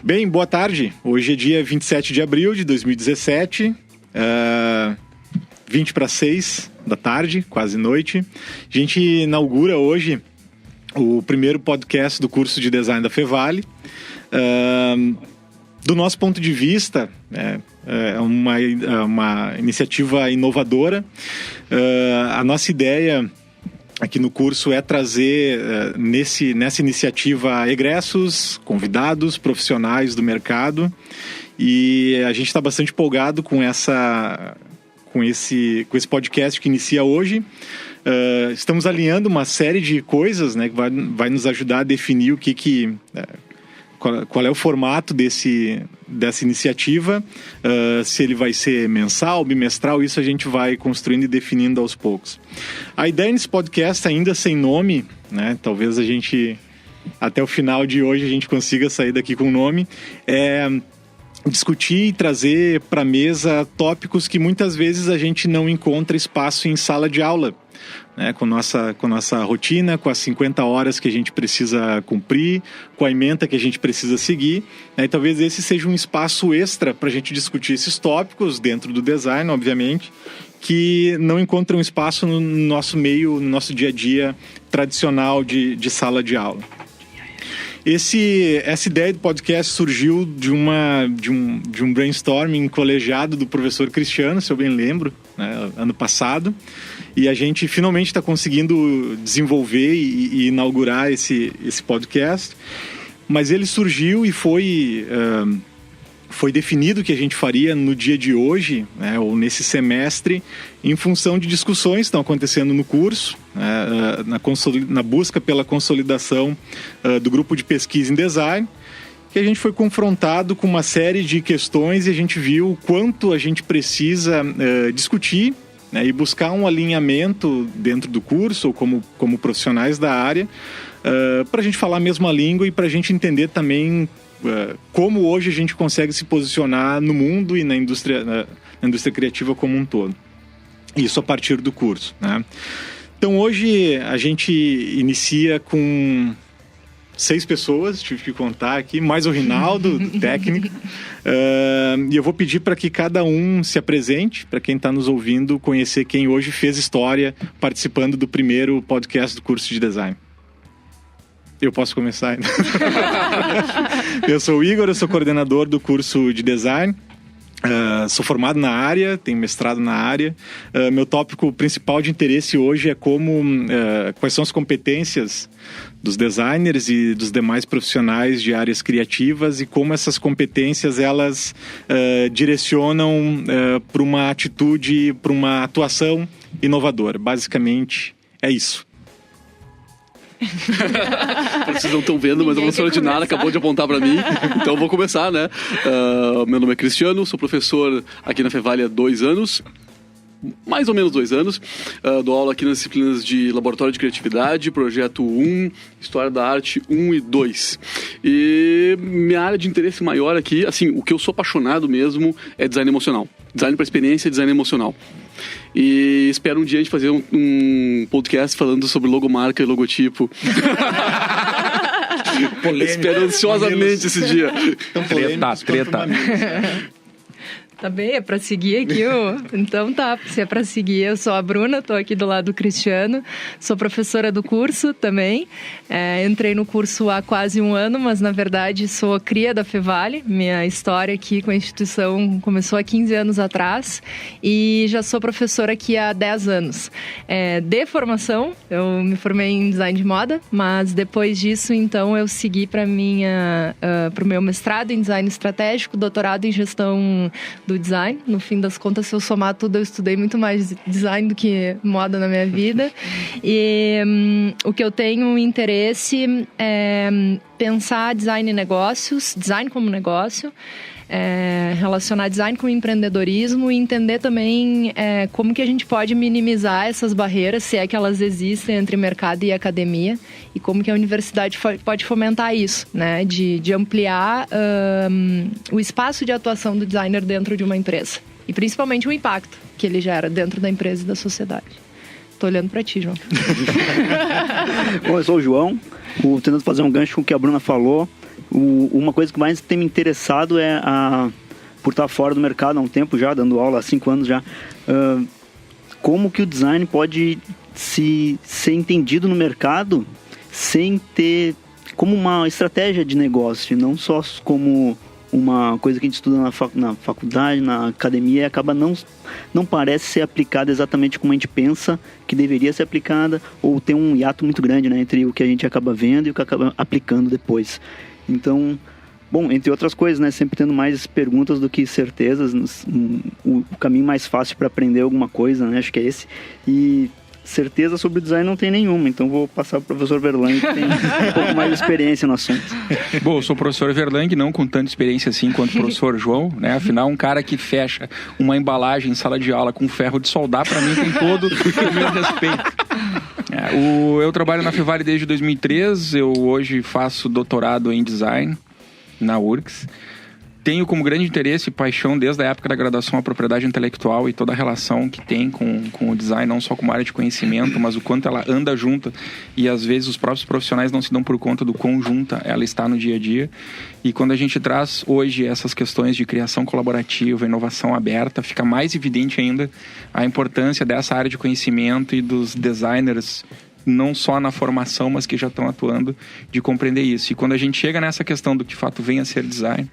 Bem, boa tarde. Hoje é dia 27 de abril de 2017, 20 para 6 da tarde, quase noite. A gente inaugura hoje o primeiro podcast do curso de design da Fevale. Do nosso ponto de vista, é uma iniciativa inovadora. A nossa ideia aqui no curso é trazer nessa iniciativa egressos, convidados, profissionais do mercado, e a gente está bastante empolgado com esse podcast que inicia hoje. Estamos alinhando uma série de coisas, né, que vai nos ajudar a definir qual é o formato dessa iniciativa, se ele vai ser mensal, bimestral, isso a gente vai construindo e definindo aos poucos. A ideia nesse podcast, ainda sem nome, né, talvez a gente, até o final de hoje, a gente consiga sair daqui com nome, é discutir e trazer para a mesa tópicos que muitas vezes a gente não encontra espaço em sala de aula. Né, com nossa rotina, com as 50 horas que a gente precisa cumprir, com a ementa que a gente precisa seguir, né, e talvez esse seja um espaço extra para a gente discutir esses tópicos dentro do design, obviamente, que não encontram espaço no nosso meio, no nosso dia a dia tradicional de sala de aula. Essa ideia do podcast surgiu de um brainstorming colegiado do professor Cristiano, se eu bem lembro, né, ano passado. E a gente finalmente está conseguindo desenvolver e inaugurar esse podcast. Mas ele surgiu e foi definido que a gente faria no dia de hoje, né, ou nesse semestre, em função de discussões que estão acontecendo no curso, na busca pela consolidação do grupo de pesquisa em design, que a gente foi confrontado com uma série de questões e a gente viu o quanto a gente precisa discutir, né, e buscar um alinhamento dentro do curso, ou como profissionais da área, para a gente falar a mesma língua e para a gente entender também como hoje a gente consegue se posicionar no mundo e na indústria criativa como um todo. Isso a partir do curso, né? Então hoje a gente inicia com 6 pessoas, tive que contar aqui, mais o Rinaldo, técnico. E eu vou pedir para que cada um se apresente, para quem está nos ouvindo, conhecer quem hoje fez história participando do primeiro podcast do curso de design. Eu posso começar? Eu sou o Igor, eu sou coordenador do curso de design. Sou formado na área, tenho mestrado na área. Meu tópico principal de interesse hoje é quais são as competências dos designers e dos demais profissionais de áreas criativas e como essas competências elas direcionam para uma atitude, para uma atuação inovadora. Basicamente é isso. Vocês não estão vendo, mas a professora Dinara acabou de apontar para mim, então eu vou começar, né? Meu nome é Cristiano, sou professor aqui na Fevale há 2 anos, mais ou menos 2 anos. Dou aula aqui nas disciplinas de Laboratório de Criatividade, Projeto 1, História da Arte 1 e 2. E minha área de interesse maior aqui, assim, o que eu sou apaixonado mesmo é design emocional. Design para experiência e design emocional. E espero um dia a gente fazer um podcast falando sobre logomarca e logotipo. Espero ansiosamente esse dia. Treta. Tá bem, é pra seguir aqui Então tá, se é pra seguir, eu sou a Bruna, tô aqui do lado do Cristiano, sou professora do curso também, entrei no curso há quase 1 ano, mas na verdade sou cria da Fevale, minha história aqui com a instituição começou há 15 anos atrás e já sou professora aqui há 10 anos. De formação, eu me formei em design de moda, mas depois disso, então, eu segui para o meu mestrado em design estratégico, doutorado em gestão do design. No fim das contas, se eu somar tudo, eu estudei muito mais design do que moda na minha vida. E o que eu tenho interesse é pensar design em negócios, design como negócio, relacionar design com empreendedorismo e entender também como que a gente pode minimizar essas barreiras, se é que elas existem entre mercado e academia, e como que a universidade pode fomentar isso, né? De ampliar o espaço de atuação do designer dentro de uma empresa. E principalmente o impacto que ele gera dentro da empresa e da sociedade. Tô olhando para ti, João. Bom, eu sou o João, tentando fazer um gancho com o que a Bruna falou. Uma coisa que mais tem me interessado é por estar fora do mercado há um tempo já, dando aula há 5 anos já, como que o design pode ser entendido no mercado sem ter como uma estratégia de negócio, não só como uma coisa que a gente estuda na faculdade, na academia, e acaba não parece ser aplicada exatamente como a gente pensa que deveria ser aplicada, ou tem um hiato muito grande, né, entre o que a gente acaba vendo e o que acaba aplicando depois. Então, bom, entre outras coisas, né, sempre tendo mais perguntas do que certezas, o caminho mais fácil para aprender alguma coisa, né, acho que é esse. E certeza sobre o design não tem nenhuma, então vou passar para o professor Verlang, que tem um pouco mais de experiência no assunto. Bom, eu sou o professor Verlang, não com tanta experiência assim quanto o professor João, né? Afinal, um cara que fecha uma embalagem em sala de aula com ferro de soldar, para mim tem todo o meu respeito. Eu trabalho na Fevale desde 2003, eu hoje faço doutorado em design na URGS. Tenho como grande interesse e paixão desde a época da graduação a propriedade intelectual e toda a relação que tem com o design, não só como área de conhecimento, mas o quanto ela anda junta e às vezes os próprios profissionais não se dão por conta do quão junta ela está no dia a dia. E quando a gente traz hoje essas questões de criação colaborativa, inovação aberta, fica mais evidente ainda a importância dessa área de conhecimento e dos designers, não só na formação, mas que já estão atuando, de compreender isso. E quando a gente chega nessa questão do que de fato vem a ser design,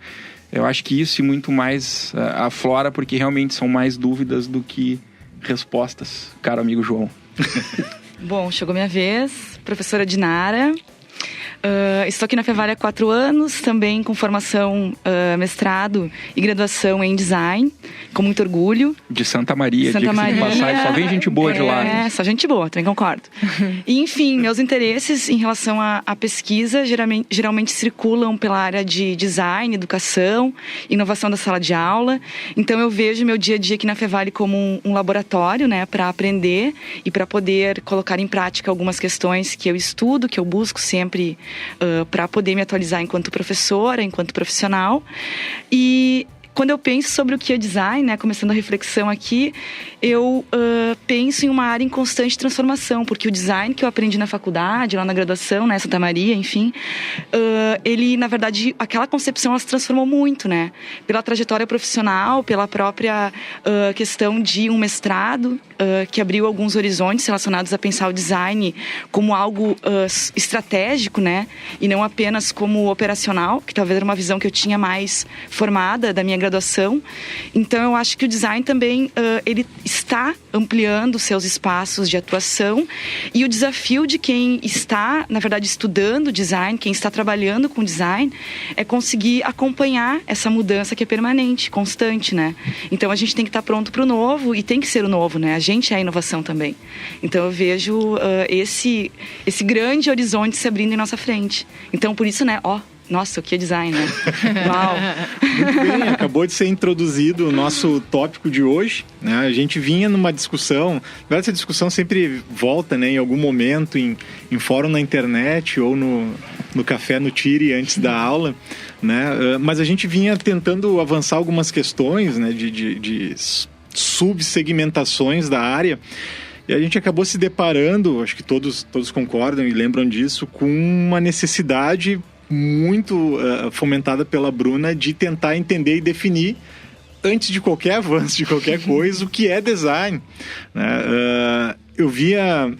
eu acho que isso e muito mais aflora, porque realmente são mais dúvidas do que respostas, caro amigo João. Bom, chegou minha vez, professora Dinara. Estou aqui na Fevale há 4 anos, também com formação, mestrado e graduação em design, com muito orgulho. De Santa Maria, de passagem, só vem gente boa de lá. Só gente boa, também concordo. E, enfim, meus interesses em relação à pesquisa geralmente circulam pela área de design, educação, inovação da sala de aula. Então eu vejo meu dia a dia aqui na Fevale como um laboratório, né, para aprender e para poder colocar em prática algumas questões que eu estudo, que eu busco sempre para poder me atualizar enquanto professora, enquanto profissional. E quando eu penso sobre o que é design, né, começando a reflexão aqui, eu penso em uma área em constante transformação, porque o design que eu aprendi na faculdade, lá na graduação, né, Santa Maria, enfim, ele, na verdade, aquela concepção ela se transformou muito, né, pela trajetória profissional, pela própria questão de um mestrado, que abriu alguns horizontes relacionados a pensar o design como algo estratégico, né, e não apenas como operacional, que talvez era uma visão que eu tinha mais formada da minha graduação. Então eu acho que o design também ele está ampliando seus espaços de atuação, e o desafio de quem está, na verdade, estudando design, quem está trabalhando com design, é conseguir acompanhar essa mudança que é permanente, constante, né? Então a gente tem que estar pronto para o novo, e tem que ser o novo, né? A gente é a inovação também. Então eu vejo esse grande horizonte se abrindo em nossa frente. Então por isso, né, nossa, o que é design, né? Uau! Muito bem, acabou de ser introduzido o nosso tópico de hoje, né? A gente vinha numa discussão, essa discussão sempre volta, né, em algum momento, em fórum na internet ou no café no Tire antes da aula, né? Mas a gente vinha tentando avançar algumas questões, né, de subsegmentações da área. E a gente acabou se deparando, acho que todos concordam e lembram disso, com uma necessidade muito fomentada pela Bruna de tentar entender e definir, antes de qualquer avanço, de qualquer coisa, o que é design, né? Eu via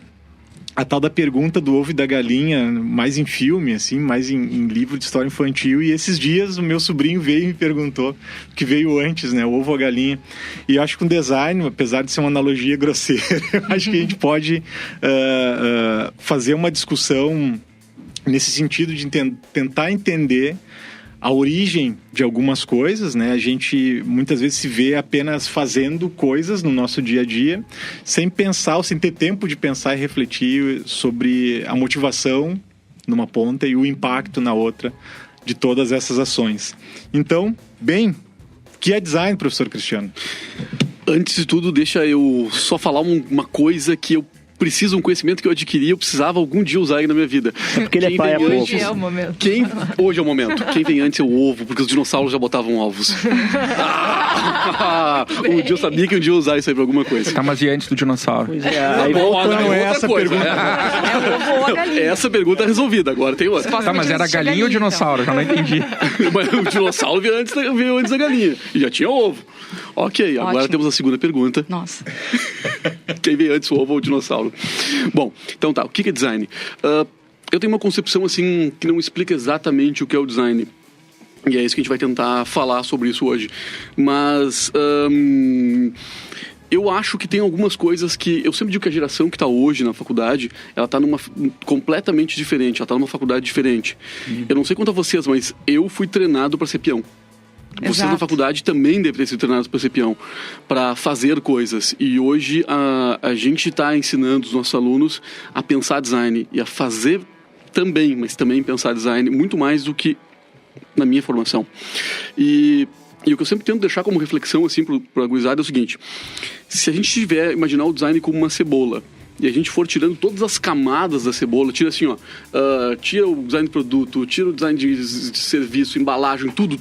a tal da pergunta do ovo e da galinha mais em filme, assim, mais em livro de história infantil, e esses dias o meu sobrinho veio e me perguntou o que veio antes, né, o ovo ou a galinha. E eu acho que com design, apesar de ser uma analogia grosseira, eu acho que a gente pode fazer uma discussão nesse sentido de tentar entender a origem de algumas coisas, né? A gente muitas vezes se vê apenas fazendo coisas no nosso dia a dia, sem pensar ou sem ter tempo de pensar e refletir sobre a motivação numa ponta e o impacto na outra de todas essas ações. Então, bem, o que é design, professor Cristiano? Antes de tudo, deixa eu só falar uma coisa que eu precisa um conhecimento que eu adquiri, eu precisava algum dia usar ele na minha vida. É porque ele é pai há pouco. Hoje é o momento. Hoje é o momento. Quem vem antes é o ovo, porque os dinossauros já botavam ovos. Um dia eu sabia que um dia eu ia usar isso aí pra alguma coisa. Tá, mas e antes do dinossauro? Pois é, aí Não é essa pergunta. É o ovo ou a galinha. Essa pergunta é resolvida, agora tem outra. Tá, mas era galinha ou dinossauro? Já não entendi. Mas o dinossauro veio antes da galinha. E já tinha ovo. Ok, agora Ótimo. temos a segunda pergunta. Nossa. Quem veio antes, o ovo ou o dinossauro? Bom, então tá, o que é design? Eu tenho uma concepção assim que não explica exatamente o que é o design. E é isso que a gente vai tentar falar sobre isso hoje. Mas eu acho que tem algumas coisas que... Eu sempre digo que a geração que está hoje na faculdade, ela está numa completamente diferente. Ela está numa faculdade diferente. Eu não sei quanto a vocês, mas eu fui treinado para ser peão. Vocês Exato. na faculdade também devem ter sido treinados para ser peão, para fazer coisas. E hoje a gente está ensinando os nossos alunos a pensar design e a fazer também, mas também pensar design muito mais do que na minha formação. E o que eu sempre tento deixar como reflexão assim para a gurizada é o seguinte: se a gente imaginar o design como uma cebola, e a gente for tirando todas as camadas da cebola, tira assim, tira o design de produto, tira o design de serviço, embalagem, tudo,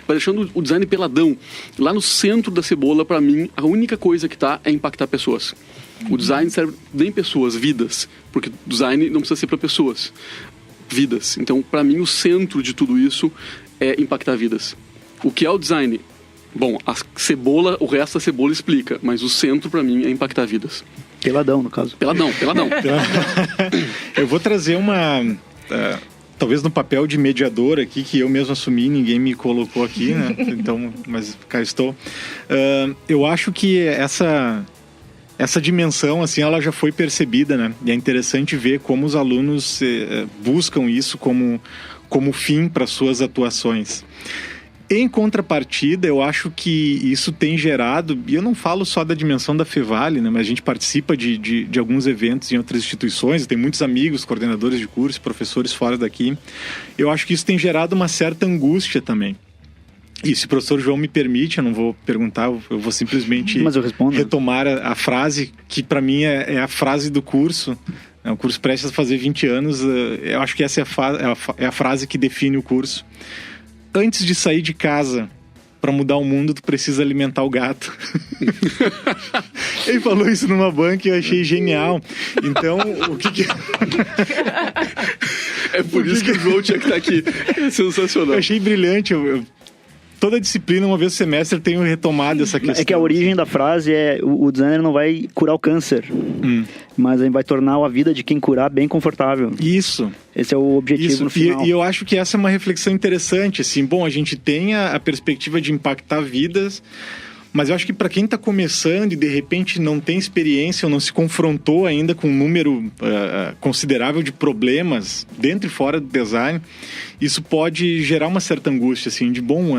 vai deixando o design peladão. Lá no centro da cebola, para mim, a única coisa que tá é impactar pessoas. O design serve nem pessoas, vidas, porque design não precisa ser para pessoas, vidas. Então, para mim, o centro de tudo isso é impactar vidas. O que é o design? Bom, a cebola, o resto da cebola explica, mas o centro, para mim, é impactar vidas. Peladão, no caso. Peladão. Eu vou trazer uma... talvez no papel de mediador aqui, que eu mesmo assumi, ninguém me colocou aqui, né? Então, mas cá estou. Eu acho que essa dimensão, assim, ela já foi percebida, né? E é interessante ver como os alunos buscam isso como fim para suas atuações. Em contrapartida, eu acho que isso tem gerado, e eu não falo só da dimensão da Fevale, né, mas a gente participa de alguns eventos em outras instituições, tem muitos amigos, coordenadores de curso, professores fora daqui. Eu acho que isso tem gerado uma certa angústia também. E se o professor João me permite, eu não vou perguntar, eu vou simplesmente retomar a frase, que para mim é a frase do curso. O curso prestes a fazer 20 anos, eu acho que essa é a frase que define o curso. Antes de sair de casa para mudar o mundo, tu precisa alimentar o gato. Ele falou isso numa banca e eu achei genial. Então, o que... É por isso que o João tinha que estar aqui. É sensacional. Eu achei brilhante. Toda disciplina, uma vez no semestre, eu tenho retomado essa questão. É que a origem da frase é: o designer não vai curar o câncer, mas vai tornar a vida de quem curar bem confortável. Isso. Esse é o objetivo no final. E eu acho que essa é uma reflexão interessante. Assim, bom, a gente tem a perspectiva de impactar vidas, mas eu acho que para quem está começando e de repente não tem experiência ou não se confrontou ainda com um número considerável de problemas dentro e fora do design, isso pode gerar uma certa angústia, assim, de bom,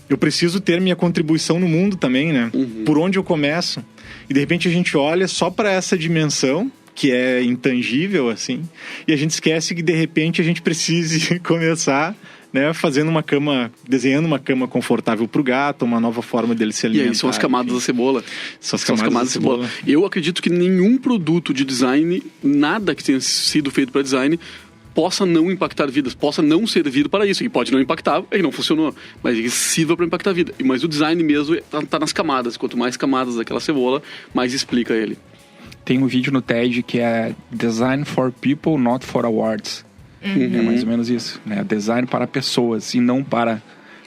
eu preciso ter minha contribuição no mundo também, né? Por onde eu começo? E de repente a gente olha só para essa dimensão que é intangível, assim, e a gente esquece que de repente a gente precise começar, né, desenhando uma cama confortável para o gato, uma nova forma dele se alimentar. E aí são as camadas da cebola. São as camadas da cebola. Eu acredito que nenhum produto de design, nada que tenha sido feito para design, possa não impactar vidas, possa não servir para isso. E pode não impactar, ele não funcionou, mas ele sirva para impactar a vida. Mas o design mesmo está nas camadas. Quanto mais camadas daquela cebola, mais explica ele. Tem um vídeo no TED que é Design for People, Not for Awards. É mais ou menos isso, né? Design para pessoas e não para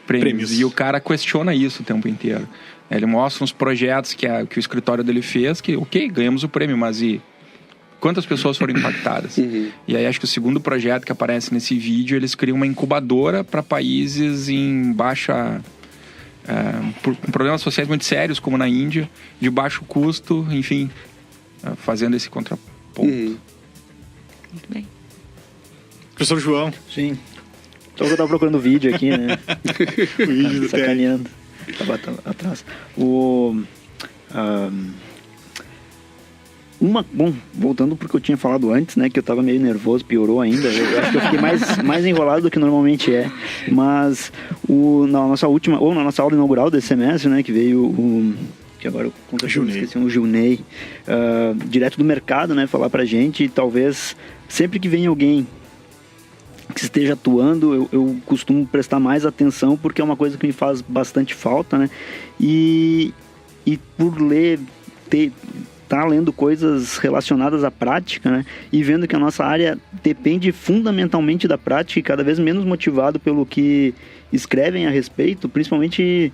prêmios. E o cara questiona isso o tempo inteiro. Ele mostra uns projetos que o escritório dele fez, que ok, ganhamos o prêmio, mas e quantas pessoas foram impactadas? E aí acho que o segundo projeto que aparece nesse vídeo, eles criam uma incubadora para países em baixa... com problemas sociais muito sérios, como na Índia, de baixo custo, enfim, fazendo esse contraponto. Muito bem. Professor João. Sim. Só que eu tava procurando o vídeo aqui, né? O vídeo do sacaneando. Tava atrás. Bom, voltando porque eu tinha falado antes, né? Que eu tava meio nervoso, piorou ainda. Eu acho que eu fiquei mais enrolado do que normalmente é. Mas na nossa aula inaugural desse semestre, né? Que veio que agora eu com certeza esqueci, o Junei, direto do mercado, né, falar pra gente, e talvez sempre que vem alguém que esteja atuando, eu costumo prestar mais atenção, porque é uma coisa que me faz bastante falta, né, e por ler, tá lendo coisas relacionadas à prática, né? E vendo que a nossa área depende fundamentalmente da prática e cada vez menos motivado pelo que escrevem a respeito, principalmente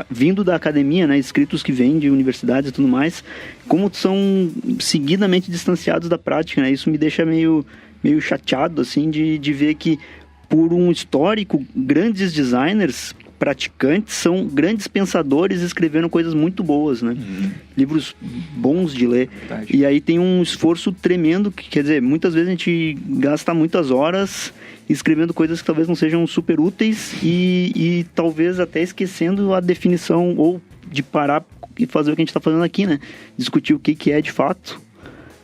vindo da academia, né? Escritos que vêm de universidades e tudo mais, como são seguidamente distanciados da prática, né? Isso me deixa meio chateado, assim, de ver que, por um histórico, grandes designers praticantes são grandes pensadores e escreveram coisas muito boas, né? Livros bons de ler. Verdade. E aí tem um esforço tremendo, que, quer dizer, muitas vezes a gente gasta muitas horas escrevendo coisas que talvez não sejam super úteis e talvez até esquecendo a definição, ou de parar e fazer o que a gente está fazendo aqui, né? Discutir o que é de fato,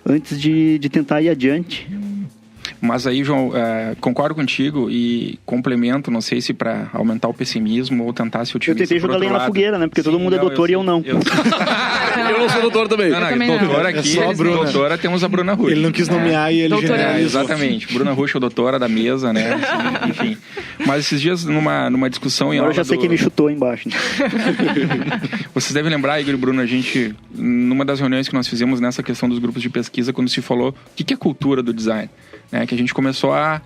antes de tentar ir adiante. Mas aí, João, concordo contigo e complemento, não sei se para aumentar o pessimismo ou tentar se utilizar. Eu tentei jogar lenha na fogueira, né? Porque todo mundo é doutor e eu não. Eu não sou doutor também. Doutor aqui, doutora, temos a Bruna Rusch. Ele não quis nomear e ele generalizou. Exatamente. Bruna Rusch é doutora da mesa, né? Enfim. Mas esses dias, numa discussão em aula... Eu já sei quem me chutou embaixo. Né? Vocês devem lembrar, Igor e Bruno, a gente, numa das reuniões que nós fizemos nessa questão dos grupos de pesquisa, quando se falou o que é cultura do design, né? Que a gente começou a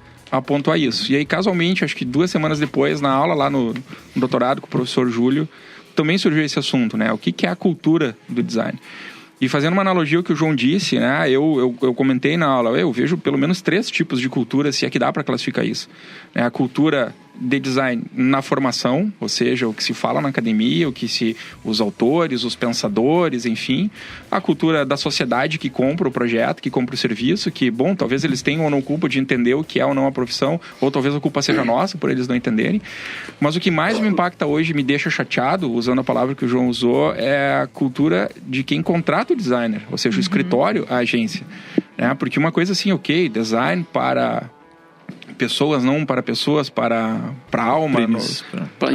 pontuar isso. E aí, casualmente, acho que 2 semanas depois, na aula lá no doutorado com o professor Júlio, também surgiu esse assunto, né? O que é a cultura do design? E fazendo uma analogia ao que o João disse, né? Eu comentei na aula, eu vejo pelo menos 3 tipos de cultura, se é que dá para classificar isso. A cultura de design na formação, ou seja, o que se fala na academia, os autores, os pensadores, enfim. A cultura da sociedade que compra o projeto, que compra o serviço, que, bom, talvez eles tenham ou não culpa de entender o que é ou não a profissão, ou talvez a culpa seja nossa por eles não entenderem. Mas o que mais me impacta hoje, me deixa chateado, usando a palavra que o João usou, é a cultura de quem contrata o designer, ou seja, o escritório, a agência. Porque uma coisa assim, ok, design para pessoas, não para pessoas, para alma, para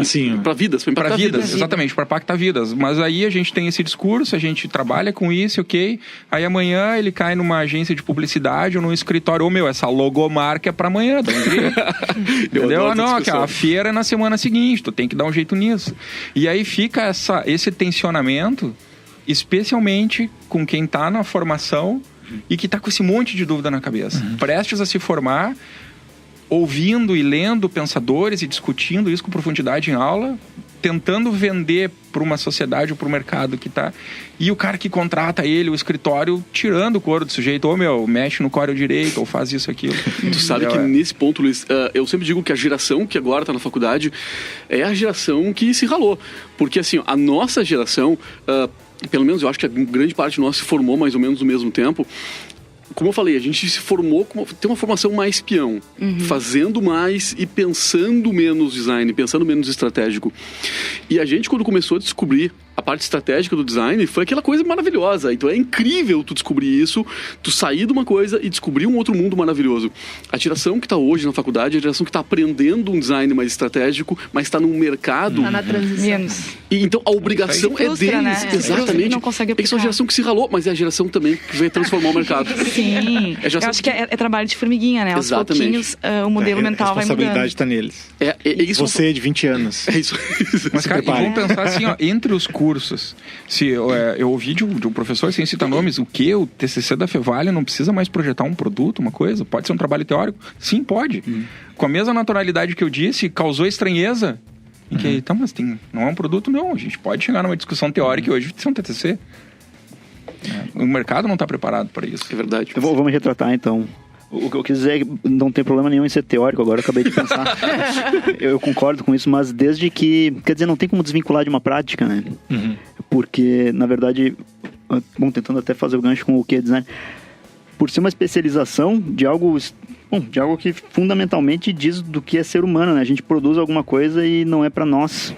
vidas, para vidas, exatamente, para impactar vidas. Mas aí a gente tem esse discurso, a gente trabalha com isso, ok? Aí amanhã ele cai numa agência de publicidade ou num escritório, essa logomarca é para amanhã, dá um jeito. Entendeu? Não, a feira é na semana seguinte, tu tem que dar um jeito nisso. E aí fica esse tensionamento, especialmente com quem está na formação e que está com esse monte de dúvida na cabeça. Prestes a se formar, ouvindo e lendo pensadores e discutindo isso com profundidade em aula, tentando vender para uma sociedade ou para o mercado que está... E o cara que contrata ele, o escritório, tirando o couro do sujeito. Mexe no core direito, ou faz isso, aquilo. Tu sabe que nesse ponto, Luiz, eu sempre digo que a geração que agora está na faculdade é a geração que se ralou. Porque, assim, a nossa geração... pelo menos eu acho que a grande parte nossa se formou mais ou menos no mesmo tempo. Como eu falei, a gente se formou, tem uma formação mais peão, fazendo mais e pensando menos design, pensando menos estratégico. E a gente, quando começou a descobrir a parte estratégica do design, foi aquela coisa maravilhosa. Então é incrível tu descobrir isso, tu sair de uma coisa e descobrir um outro mundo maravilhoso. A geração que está hoje na faculdade é a geração que está aprendendo um design mais estratégico, mas está num mercado... Está na transição. E então a obrigação é deles. Né? Exatamente. Não consegue aplicar. É a geração que se ralou, mas é a geração também que vai transformar o mercado. Sim. Eu acho que é trabalho de formiguinha, né? Aos pouquinhos o modelo mental vai mudando. A responsabilidade está neles. Isso. Você é de 20 anos. É isso. Mas, cara, vamos pensar assim, entre os cursos. Se eu ouvi de um professor, sem citar nomes, o TCC da Fevale não precisa mais projetar um produto, uma coisa? Pode ser um trabalho teórico? Sim, pode. Com a mesma naturalidade que eu disse, causou estranheza. Mas não é um produto, não. A gente pode chegar numa discussão teórica e hoje ser um TCC. O mercado não está preparado para isso. É verdade. Vou me retratar, então. O que eu quis dizer é que não tem problema nenhum em ser teórico, agora eu acabei de pensar. eu concordo com isso, mas desde que... Quer dizer, não tem como desvincular de uma prática, né? Porque, na verdade, tentando até fazer o gancho com o que é design, por ser uma especialização de algo que fundamentalmente diz do que é ser humano, né? A gente produz alguma coisa e não é para nós.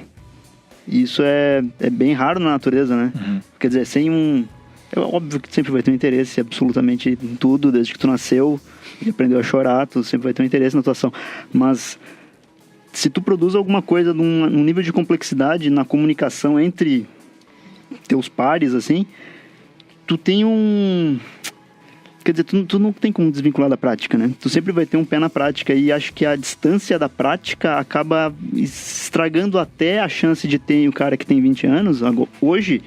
E isso é bem raro na natureza, né? Quer dizer, sem um... É óbvio que sempre vai ter um interesse absolutamente em tudo, desde que tu nasceu e aprendeu a chorar, tu sempre vai ter um interesse na tua ação. Mas se tu produz alguma coisa num nível de complexidade na comunicação entre teus pares, assim, tu tem quer dizer, tu não tem como desvincular da prática, né? Tu sempre vai ter um pé na prática e acho que a distância da prática acaba estragando até a chance de ter o cara que tem 20 anos, hoje,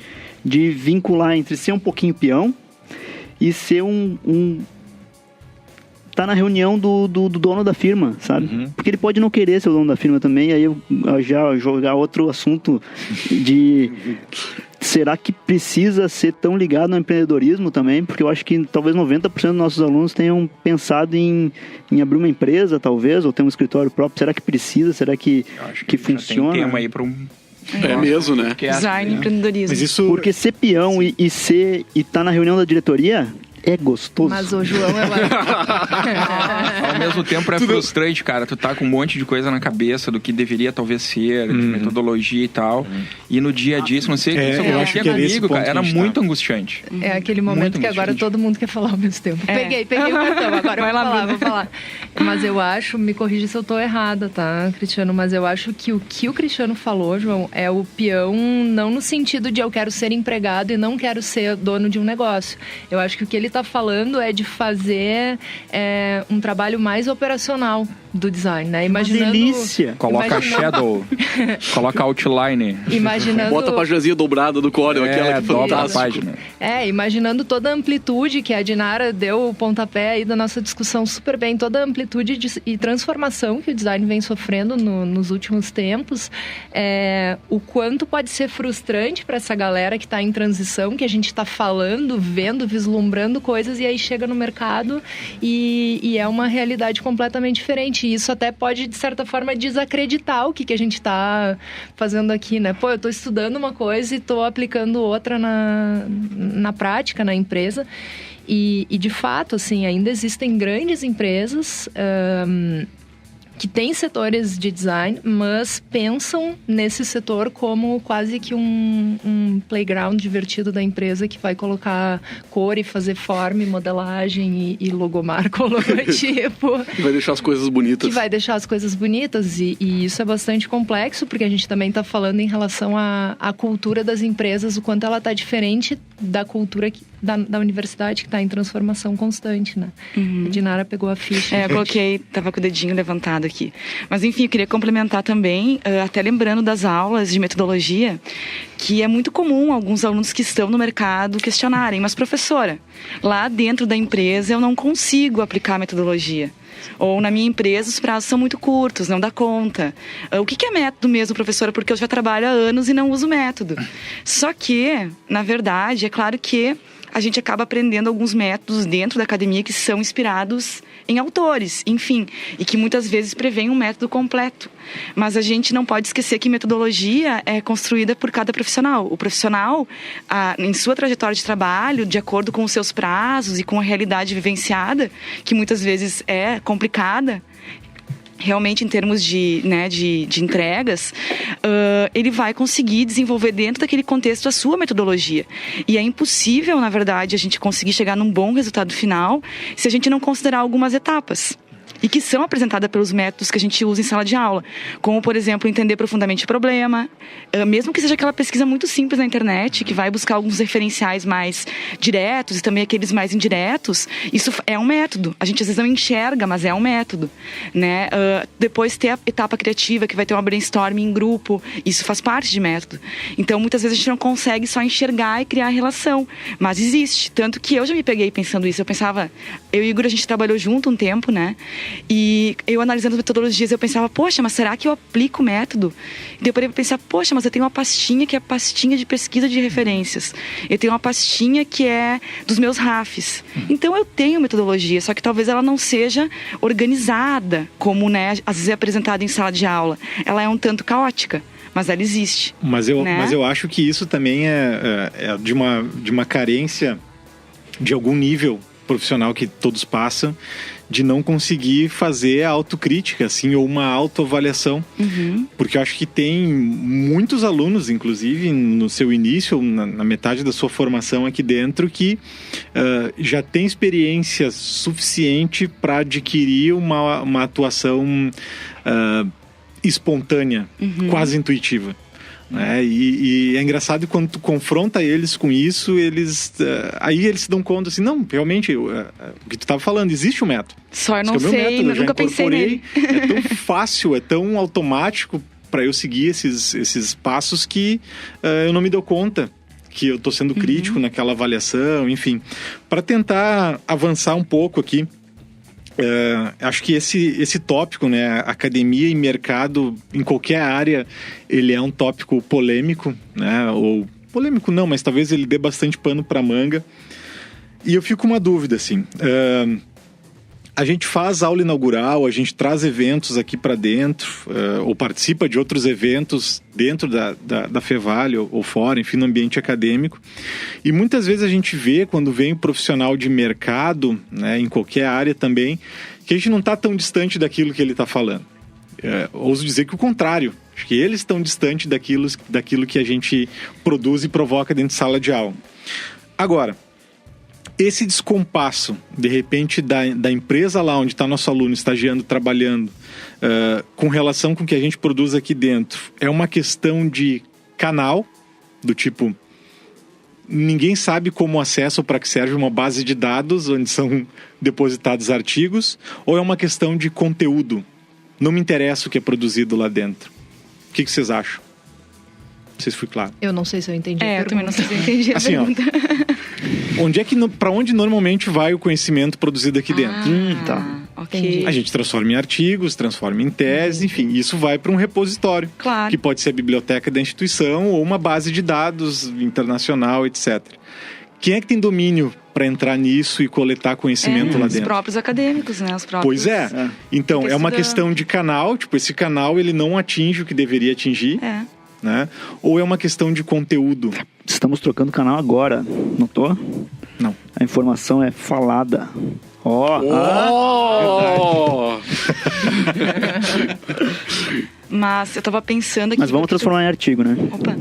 de vincular entre ser um pouquinho peão e ser tá na reunião do dono da firma, sabe? Uhum. Porque ele pode não querer ser o dono da firma também, aí eu já jogar outro assunto de... Será que precisa ser tão ligado no empreendedorismo também? Porque eu acho que talvez 90% dos nossos alunos tenham pensado em abrir uma empresa, talvez, ou ter um escritório próprio. Será que precisa? Será que funciona? Tem tema aí para um... É mesmo, né? Design, empreendedorismo. Mas isso... Porque ser peão e tá na reunião da diretoria... É gostoso. Mas o João Ao mesmo tempo é frustrante, cara. Tu tá com um monte de coisa na cabeça do que deveria talvez ser, de metodologia e tal. E no dia a dia, se você comigo, cara, era muito angustiante. É aquele momento que agora todo mundo quer falar ao mesmo tempo. Peguei o cartão, agora vou falar. Mas eu acho, me corrija se eu tô errada, tá, Cristiano? Mas eu acho que o Cristiano falou, João, é o peão não no sentido de eu quero ser empregado e não quero ser dono de um negócio. Eu acho que o que ele está falando é de fazer um trabalho mais operacional do design, né? Imaginando... delícia! Coloca shadow, coloca outline. Imaginando... Bota a paginazinha dobrada do Corel, aquela que dobra a página. Imaginando toda a amplitude que a Dinara deu o pontapé aí da nossa discussão super bem, toda a amplitude e transformação que o design vem sofrendo nos últimos tempos, o quanto pode ser frustrante para essa galera que está em transição, que a gente está falando, vendo, vislumbrando coisas e aí chega no mercado e é uma realidade completamente diferente. E isso até pode, de certa forma, desacreditar o que a gente está fazendo aqui, né? Pô, eu estou estudando uma coisa e estou aplicando outra na prática, na empresa. E de fato, assim, ainda existem grandes empresas que têm setores de design, mas pensam nesse setor como quase que um playground divertido da empresa que vai colocar cor e fazer forma, modelagem e logomarca, logotipo. Vai deixar as coisas bonitas. Que vai deixar as coisas bonitas e isso é bastante complexo, porque a gente também está falando em relação à cultura das empresas, o quanto ela está diferente da cultura da universidade, que está em transformação constante, né? Uhum. A Dinara pegou a ficha. Eu coloquei, estava com o dedinho levantado aqui. Mas enfim, eu queria complementar também, até lembrando das aulas de metodologia, que é muito comum alguns alunos que estão no mercado questionarem, mas professora, lá dentro da empresa eu não consigo aplicar a metodologia. Ou na minha empresa os prazos são muito curtos, não dá conta. O que é método mesmo, professora? Porque eu já trabalho há anos e não uso método. Só que, na verdade, é claro que a gente acaba aprendendo alguns métodos dentro da academia que são inspirados em autores, enfim, e que muitas vezes prevêem um método completo. Mas a gente não pode esquecer que metodologia é construída por cada profissional. O profissional, em sua trajetória de trabalho, de acordo com os seus prazos e com a realidade vivenciada, que muitas vezes é complicada, realmente em termos de entregas, ele vai conseguir desenvolver dentro daquele contexto a sua metodologia. E é impossível, na verdade, a gente conseguir chegar num bom resultado final se a gente não considerar algumas etapas. E que são apresentadas pelos métodos que a gente usa em sala de aula. Como, por exemplo, entender profundamente o problema. Mesmo que seja aquela pesquisa muito simples na internet, que vai buscar alguns referenciais mais diretos e também aqueles mais indiretos, isso é um método. A gente às vezes não enxerga, mas é um método, né? Depois ter a etapa criativa, que vai ter uma brainstorming em grupo. Isso faz parte de método. Então, muitas vezes a gente não consegue só enxergar e criar relação. Mas existe. Tanto que eu já me peguei pensando isso. Eu pensava... Eu e o Igor, a gente trabalhou junto um tempo, né? E eu analisando as metodologias, eu pensava, poxa, mas será que eu aplico o método? E depois eu pensar, poxa, mas eu tenho uma pastinha que é a pastinha de pesquisa de referências. Eu tenho uma pastinha que é dos meus RAFs. Então eu tenho metodologia, só que talvez ela não seja organizada, como, né, às vezes é apresentada em sala de aula. Ela é um tanto caótica. Mas ela existe. Mas eu acho que isso também é de uma carência de algum nível profissional que todos passam, de não conseguir fazer a autocrítica, assim, ou uma autoavaliação. Uhum. Porque eu acho que tem muitos alunos, inclusive, no seu início, ou na metade da sua formação aqui dentro, que já tem experiência suficiente para adquirir uma atuação espontânea, quase intuitiva. né? E é engraçado quando tu confronta eles com isso, aí eles se dão conta assim, não, realmente, o que tu estava falando, existe um método. Só eu não sei, eu nunca pensei nele. É tão fácil, é tão automático para eu seguir esses passos que eu não me dou conta que eu estou sendo crítico naquela avaliação, enfim. Para tentar avançar um pouco aqui, acho que esse tópico, né, academia e mercado em qualquer área, ele é um tópico polêmico, né, ou polêmico não, mas talvez ele dê bastante pano para manga. E eu fico com uma dúvida, assim, a gente faz aula inaugural, a gente traz eventos aqui para dentro, ou participa de outros eventos dentro da Fevale ou fora, enfim, no ambiente acadêmico. E muitas vezes a gente vê, quando vem um profissional de mercado, né, em qualquer área também, que a gente não está tão distante daquilo que ele está falando. Ouso dizer que o contrário. Acho que eles estão distantes daquilo que a gente produz e provoca dentro de sala de aula. Agora, esse descompasso, de repente, da empresa lá onde está nosso aluno estagiando, trabalhando, com relação com o que a gente produz aqui dentro, é uma questão de canal, do tipo, ninguém sabe como acessa ou para que serve uma base de dados onde são depositados artigos, ou é uma questão de conteúdo? Não me interessa o que é produzido lá dentro. O que vocês acham? Não sei se fui claro. Eu não sei se eu entendi. Eu também não sei se eu entendi a pergunta. Para onde normalmente vai o conhecimento produzido aqui dentro? Tá. Ok. A gente transforma em artigos, transforma em teses, enfim, isso vai para um repositório. Claro. Que pode ser a biblioteca da instituição ou uma base de dados internacional, etc. Quem é que tem domínio para entrar nisso e coletar conhecimento lá dentro? Os próprios acadêmicos, né? Os próprios... Pois é. Então, é uma questão de canal, tipo, esse canal ele não atinge o que deveria atingir. Né? Ou é uma questão de conteúdo? Estamos trocando canal agora, notou? Não. A informação é falada. Mas eu tava pensando aqui... Mas vamos transformar em artigo, né? Opa!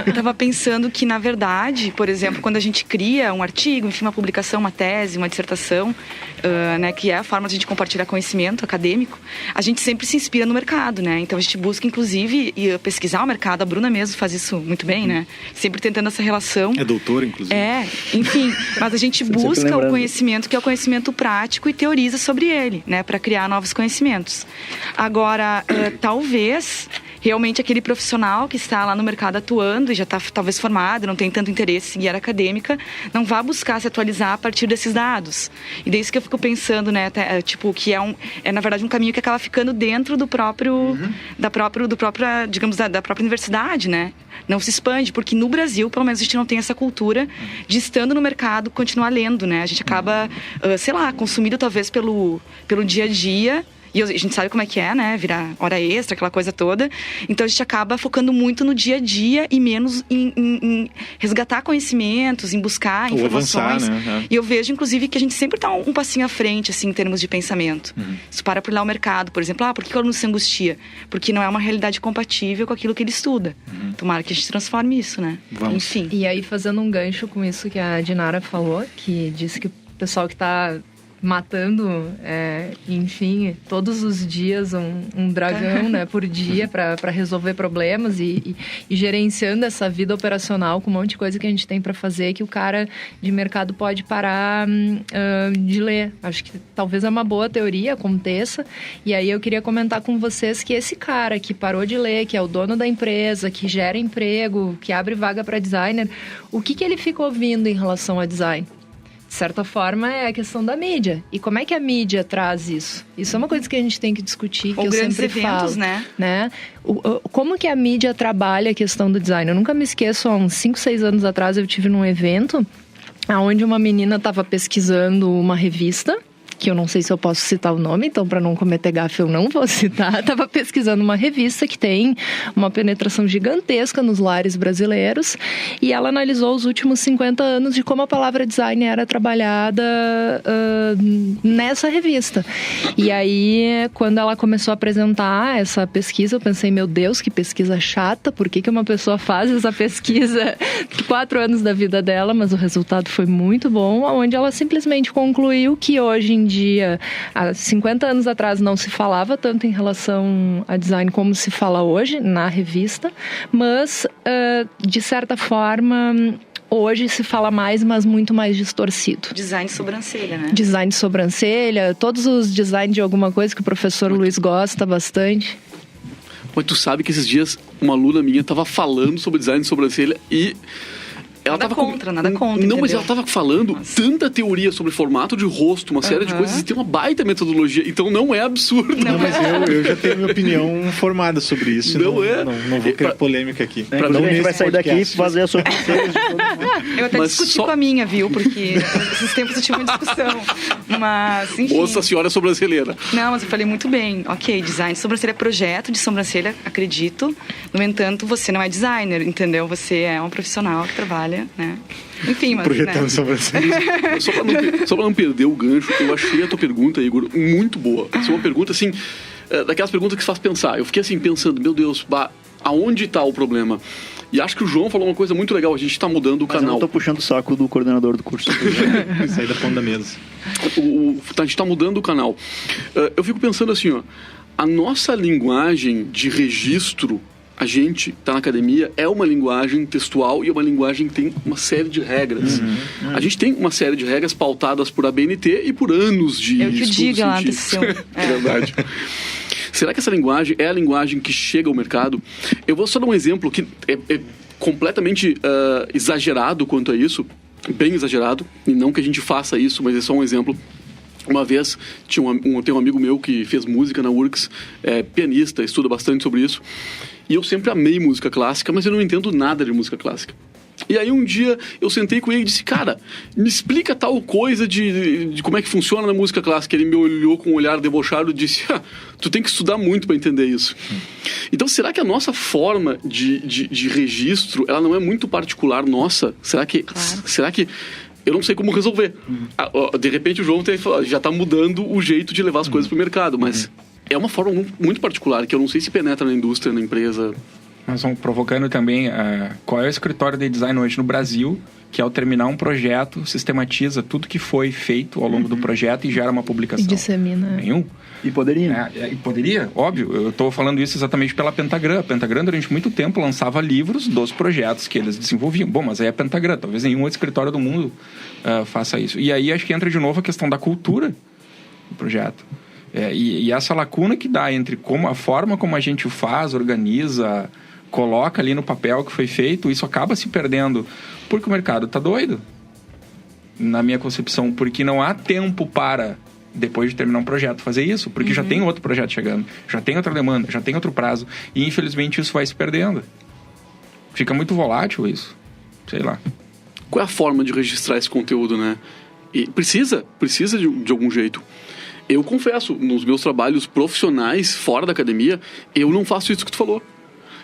Eu tava pensando que, na verdade, por exemplo, quando a gente cria um artigo, enfim, uma publicação, uma tese, uma dissertação, né, que é a forma de a gente compartilhar conhecimento acadêmico, a gente sempre se inspira no mercado, né? Então a gente busca, inclusive, pesquisar o mercado. A Bruna mesmo faz isso muito bem, né? Sempre tentando essa relação. É doutora, inclusive. Enfim. Mas a gente busca o conhecimento que é o conhecimento prático e teoriza sobre ele, né? Para criar novos conhecimentos. Agora, talvez realmente aquele profissional que está lá no mercado atuando e já está talvez formado, não tem tanto interesse em seguir a área acadêmica, não vá buscar se atualizar a partir desses dados. E daí isso que eu fico pensando, né, tipo, que é na verdade um caminho que acaba ficando dentro do próprio, da própria universidade, né? Não se expande, porque no Brasil, pelo menos, a gente não tem essa cultura de, estando no mercado, continuar lendo, né? A gente acaba, consumido talvez pelo dia a dia. E a gente sabe como é que é, né? Virar hora extra, aquela coisa toda. Então a gente acaba focando muito no dia a dia e menos em resgatar conhecimentos, em buscar informações. Ou avançar, né? E eu vejo, inclusive, que a gente sempre está um passinho à frente, assim, em termos de pensamento. Isso para por lá o mercado, por exemplo. Por que o aluno se angustia? Porque não é uma realidade compatível com aquilo que ele estuda. Tomara que a gente transforme isso, né? Vamos. Enfim. E aí, fazendo um gancho com isso que a Dinara falou, que disse que o pessoal que está matando, enfim, todos os dias um dragão, né, por dia para resolver problemas e gerenciando essa vida operacional com um monte de coisa que a gente tem para fazer, que o cara de mercado pode parar de ler. Acho que talvez é uma boa teoria, aconteça. E aí eu queria comentar com vocês que esse cara que parou de ler, que é o dono da empresa, que gera emprego, que abre vaga para designer, o que ele fica ouvindo em relação a design? De certa forma, é a questão da mídia. E como é que a mídia traz isso? Isso é uma coisa que a gente tem que discutir, que eu sempre falo. Né? Como que a mídia trabalha a questão do design? Eu nunca me esqueço, há uns 5, 6 anos atrás, eu tive num evento onde uma menina estava pesquisando uma revista, que eu não sei se eu posso citar o nome, então para não cometer gafe eu não vou citar. Estava pesquisando uma revista que tem uma penetração gigantesca nos lares brasileiros e ela analisou os últimos 50 anos de como a palavra design era trabalhada nessa revista. E aí, quando ela começou a apresentar essa pesquisa, eu pensei, meu Deus, que pesquisa chata, por que uma pessoa faz essa pesquisa 4 anos da vida dela? Mas o resultado foi muito bom, onde ela simplesmente concluiu que hoje em dia, há 50 anos atrás não se falava tanto em relação a design como se fala hoje na revista, mas de certa forma hoje se fala mais, mas muito mais distorcido. Design de sobrancelha, né? Design de sobrancelha, todos os designs de alguma coisa que o professor Luiz gosta bastante. Mas tu sabe que esses dias uma aluna minha estava falando sobre design de sobrancelha e... Nada contra. Não, entendeu? Mas ela estava falando tanta teoria sobre formato de rosto, uma série de coisas, e tem uma baita metodologia, então não é absurdo. Não, mas eu já tenho minha opinião formada sobre isso. Não vou criar polêmica aqui. A gente vai sair daqui e fazer a sua Eu até discuti com a minha, viu? Porque esses tempos eu tive uma discussão. Mas, enfim. Nossa senhora sobrancelheira. Não, mas eu falei muito bem. Ok, design de sobrancelha é projeto de sobrancelha, acredito. No entanto, você não é designer, entendeu? Você é um profissional que trabalha, né? Enfim, mas... Projetando né? sobrancelha. Só pra não perder o gancho, eu achei a tua pergunta, Igor, muito boa. Essa é uma pergunta, assim, daquelas perguntas que faz pensar. Eu fiquei assim, pensando, meu Deus, aonde tá o problema? E acho que o João falou uma coisa muito legal, a gente tá mudando o canal. Eu não tô puxando o saco do coordenador do curso. Sair da ponta da mesa. A gente tá mudando o canal. Eu fico pensando assim, ó, a nossa linguagem de registro, a gente tá na academia, é uma linguagem textual e é uma linguagem que tem uma série de regras. A gente tem uma série de regras pautadas por ABNT e por anos de eu que diga lá, TCU. É verdade. Será que essa linguagem é a linguagem que chega ao mercado? Eu vou só dar um exemplo que é completamente exagerado quanto a isso, bem exagerado, e não que a gente faça isso, mas é só um exemplo. Uma vez, tem um amigo meu que fez música na URGS, é pianista, estuda bastante sobre isso, e eu sempre amei música clássica, mas eu não entendo nada de música clássica. E aí um dia eu sentei com ele e disse, cara, me explica tal coisa de como é que funciona na música clássica. Ele me olhou com um olhar debochado e disse, tu tem que estudar muito para entender isso. Então será que a nossa forma de registro, ela não é muito particular nossa? Será que eu não sei como resolver? De repente o João já está mudando o jeito de levar as coisas para o mercado, mas é uma forma muito particular que eu não sei se penetra na indústria, na empresa. Nós vamos provocando também qual é o escritório de design hoje no Brasil, que ao terminar um projeto, sistematiza tudo que foi feito ao longo do projeto e gera uma publicação. E dissemina. Nenhum. E poderia. Poderia, óbvio. Eu estou falando isso exatamente pela Pentagram. A Pentagram, durante muito tempo, lançava livros dos projetos que eles desenvolviam. Bom, mas aí é a Pentagram. Talvez nenhum outro escritório do mundo faça isso. E aí acho que entra de novo a questão da cultura do projeto. E essa lacuna que dá entre a forma como a gente faz, organiza, coloca ali no papel que foi feito, isso acaba se perdendo porque o mercado está doido, na minha concepção, porque não há tempo para, depois de terminar um projeto, fazer isso, porque já tem outro projeto chegando, já tem outra demanda, já tem outro prazo, e infelizmente isso vai se perdendo. Fica muito volátil isso, sei lá. Qual é a forma de registrar esse conteúdo, né? E precisa de algum jeito. Eu confesso, nos meus trabalhos profissionais fora da academia, eu não faço isso que tu falou.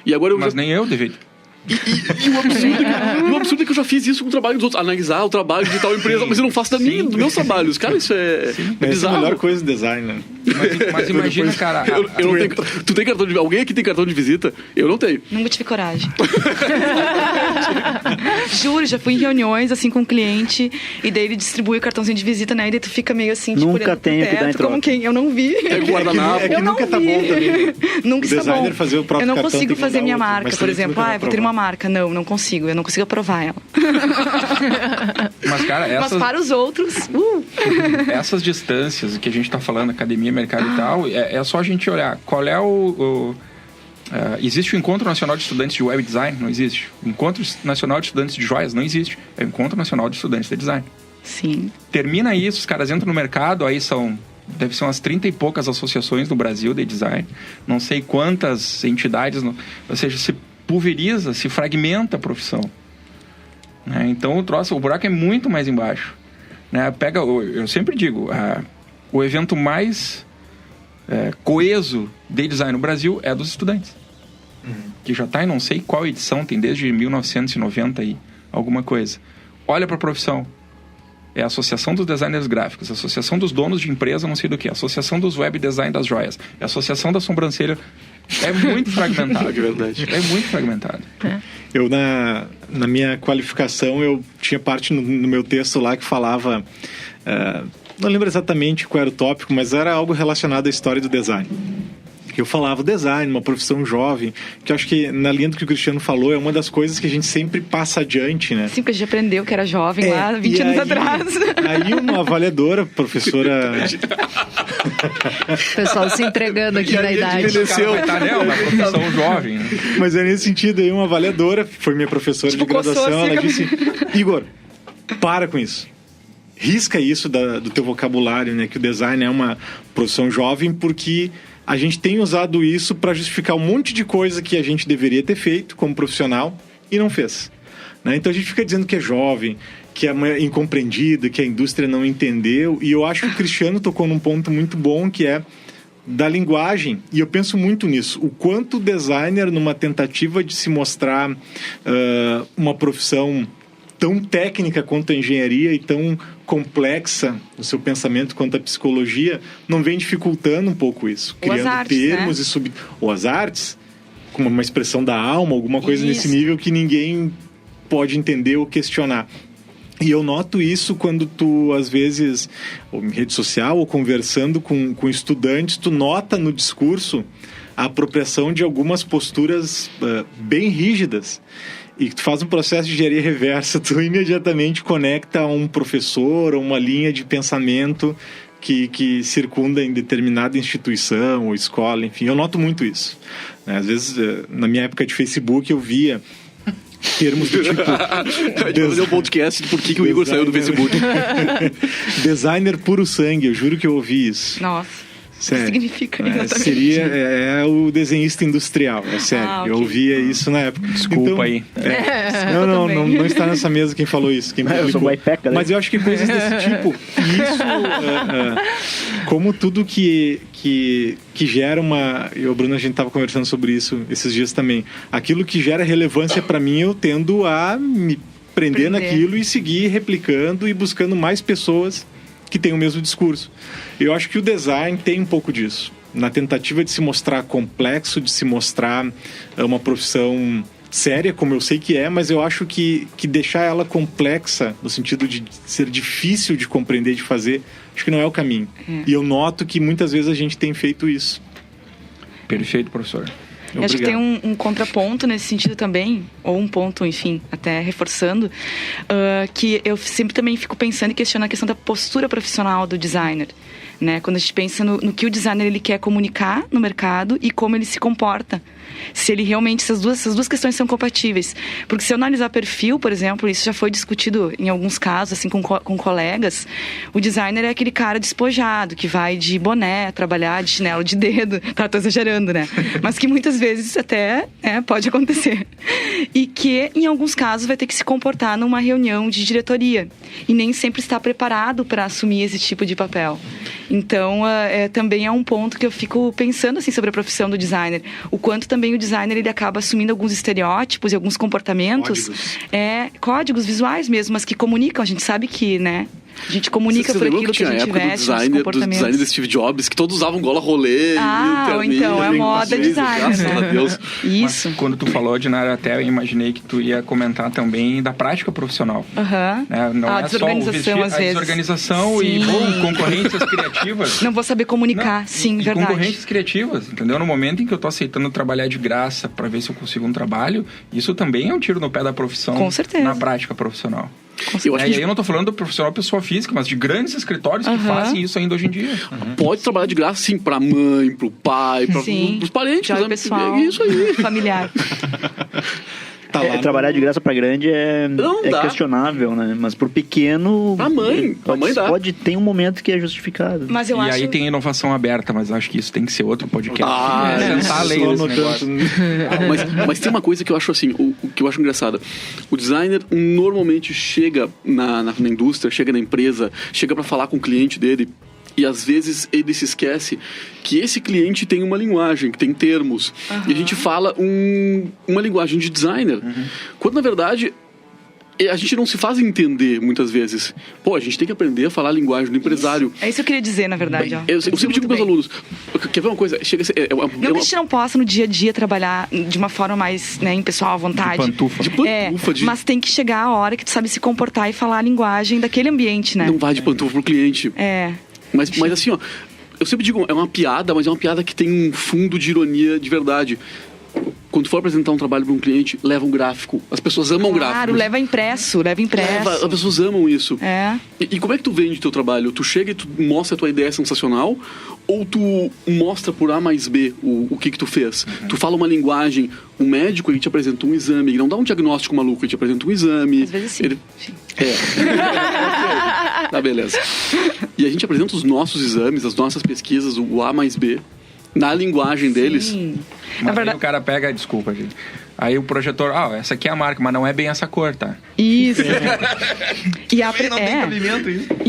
E agora Mas nem eu deveria. E o absurdo é que eu já fiz isso com o trabalho dos outros. Analisar o trabalho de tal empresa, mas eu não faço dos meus trabalhos. Cara, isso é bizarro. Essa é a melhor coisa do design, né? Mas imagina, cara... Eu não tenho, tu tem cartão de... Alguém aqui tem cartão de visita? Eu não tenho. Nunca tive coragem. Juro, já fui em reuniões, assim, com um cliente, e daí ele distribui o cartãozinho de visita, né? E daí tu fica meio assim, tipo, nunca tenho que dar em troca. Como quem? Eu não vi. É guardanapo. É que nunca tá bom também. Nunca está bom. Fazer o próprio eu não cartão, consigo tem que fazer minha outro, marca, por exemplo. Vou ter uma marca. Não consigo. Eu não consigo aprovar ela. Mas, cara, Mas para os outros... Essas distâncias que a gente tá falando, academia, mercado e tal, é só a gente olhar qual é existe o Encontro Nacional de Estudantes de Web Design? Não existe. O Encontro Nacional de Estudantes de Joias? Não existe. É o Encontro Nacional de Estudantes de Design. Sim. Termina isso, os caras entram no mercado, aí deve ser umas 30 e poucas associações no Brasil de design, não sei quantas entidades, ou seja, se pulveriza, se fragmenta a profissão. Né? Então o buraco é muito mais embaixo. Né? Eu sempre digo, o evento mais coeso de design no Brasil é dos estudantes. Que já está em não sei qual edição, tem desde 1990 aí, alguma coisa. Olha para a profissão. É a Associação dos Designers Gráficos, a Associação dos Donos de Empresa, não sei do que, a Associação dos Web Design das Joias, a Associação da Sobrancelha. É muito fragmentado. É verdade. É muito fragmentado. Eu, na minha qualificação, eu tinha parte no meu texto lá que falava não lembro exatamente qual era o tópico, mas era algo relacionado à história do design. Eu falava design, uma profissão jovem, que eu acho que, na linha do que o Cristiano falou, é uma das coisas que a gente sempre passa adiante, né? Sim, porque a gente aprendeu que era jovem lá 20 anos atrás. Aí uma avaliadora, professora... O pessoal se entregando aqui na idade. Uma profissão jovem. Né? Mas é nesse sentido, aí uma avaliadora, foi minha professora de graduação, ela disse, Igor, para com isso. Risca isso do teu vocabulário, né? Que o design é uma profissão jovem, porque a gente tem usado isso para justificar um monte de coisa que a gente deveria ter feito como profissional e não fez. Né? Então a gente fica dizendo que é jovem, que é incompreendido, que a indústria não entendeu. E eu acho que o Cristiano tocou num ponto muito bom, que é da linguagem. E eu penso muito nisso. O quanto o designer, numa tentativa de se mostrar uma profissão tão técnica quanto a engenharia e tão complexa no seu pensamento quanto a psicologia, não vem dificultando um pouco isso. Criando artes, termos, né? Ou as artes, com uma expressão da alma, alguma coisa nesse nível que ninguém pode entender ou questionar. E eu noto isso quando tu, às vezes, ou em rede social, ou conversando com estudantes, tu nota no discurso a apropriação de algumas posturas bem rígidas. E tu faz um processo de engenharia reversa, tu imediatamente conecta a um professor, a uma linha de pensamento que circunda em determinada instituição ou escola, enfim. Eu noto muito isso. Às vezes, na minha época de Facebook, eu via termos do tipo... fazer um podcast de por que o Igor saiu do Facebook. Designer puro sangue, eu juro que eu ouvi isso. Nossa. Sério. O que significa exatamente? Seria o desenhista industrial, é sério. Okay. Eu ouvia isso na época. Desculpa então, aí. Não está nessa mesa quem falou isso, quem publicou. Eu sou guaipeca, né? Mas eu acho que coisas desse tipo, isso, como tudo que gera uma... Eu e o Bruno, a gente estava conversando sobre isso esses dias também. Aquilo que gera relevância para mim, eu tendo a me prender naquilo e seguir replicando e buscando mais pessoas que tem o mesmo discurso. Eu acho que o design tem um pouco disso. Na tentativa de se mostrar complexo, de se mostrar uma profissão séria, como eu sei que é, mas eu acho que deixar ela complexa, no sentido de ser difícil de compreender, de fazer, acho que não é o caminho. E eu noto que muitas vezes a gente tem feito isso. Perfeito, professor. Eu acho que tem um contraponto nesse sentido também, ou um ponto, enfim, até reforçando, que eu sempre também fico pensando e questionando a questão da postura profissional do designer. Né? Quando a gente pensa no que o designer ele quer comunicar no mercado e como ele se comporta. Se ele realmente, essas duas questões são compatíveis. Porque se eu analisar perfil, por exemplo, isso já foi discutido em alguns casos, assim, com colegas, o designer é aquele cara despojado, que vai de boné, trabalhar de chinelo de dedo, tô exagerando, né? Mas que muitas vezes até pode acontecer. E que, em alguns casos, vai ter que se comportar numa reunião de diretoria. E nem sempre está preparado para assumir esse tipo de papel. Então, também é um ponto que eu fico pensando assim, sobre a profissão do designer. O quanto também o designer ele acaba assumindo alguns estereótipos e alguns comportamentos. Códigos visuais mesmo, mas que comunicam. A gente sabe que, né? A gente comunica por aquilo que a gente veste, os comportamentos. Do design do Steve Jobs, que todos usavam gola rolê. Ou então é moda design. Graças a Deus. Isso. Mas quando tu falou de Naraté, eu imaginei que tu ia comentar também da prática profissional. Né? Não a é desorganização, só às vezes. A desorganização e concorrências criativas. Não vou saber comunicar, sim, verdade. Concorrências criativas, entendeu? No momento em que eu tô aceitando trabalhar de graça para ver se eu consigo um trabalho, isso também é um tiro no pé da profissão. Com certeza. Na prática profissional. Eu acho que aí eu não tô falando do profissional pessoa física, mas de grandes escritórios que fazem isso ainda hoje em dia. Pode trabalhar de graça, sim, pra mãe, pro pai, pros parentes. Né? Pessoal, isso aí. Familiar. Trabalhar de graça pra grande é questionável, né? Mas pro pequeno... A mãe dá. Tem um momento que é justificado. Mas eu acho... aí tem inovação aberta, mas acho que isso tem que ser outro podcast. Sentar além desse negócio. Mas tem uma coisa que eu acho assim, o que eu acho engraçado. O designer normalmente chega na indústria, chega na empresa, chega pra falar com o cliente dele. E às vezes ele se esquece que esse cliente tem uma linguagem, que tem termos. E a gente fala uma linguagem de designer. Quando na verdade a gente não se faz entender muitas vezes. Pô, a gente tem que aprender a falar a linguagem do empresário. É isso que eu queria dizer, na verdade. Ó. Eu sempre digo para meus alunos, quer ver uma coisa? Chega a ser, não que a gente não possa no dia a dia trabalhar de uma forma mais, né, impessoal, à vontade. De pantufa. Mas tem que chegar a hora que tu sabe se comportar e falar a linguagem daquele ambiente, né? Não vai de pantufa pro cliente. Mas assim, ó, eu sempre digo, é uma piada, mas é uma piada que tem um fundo de ironia de verdade. Quando for apresentar um trabalho para um cliente, leva um gráfico. As pessoas amam gráfico. Claro, leva impresso. As pessoas amam isso. E como é que tu vende teu trabalho? Tu chega e tu mostra a tua ideia sensacional, ou tu mostra por A mais B o que tu fez? Tu fala uma linguagem, o médico, ele te apresenta um exame, ele não dá um diagnóstico maluco, ele te apresenta um exame. Às vezes sim. Tá, beleza. E a gente apresenta os nossos exames, as nossas pesquisas, o A mais B, na linguagem deles. Mas na verdade, o cara pega, desculpa, gente. Aí o projetor, essa aqui é a marca, mas não é bem essa cor, tá? Isso. E a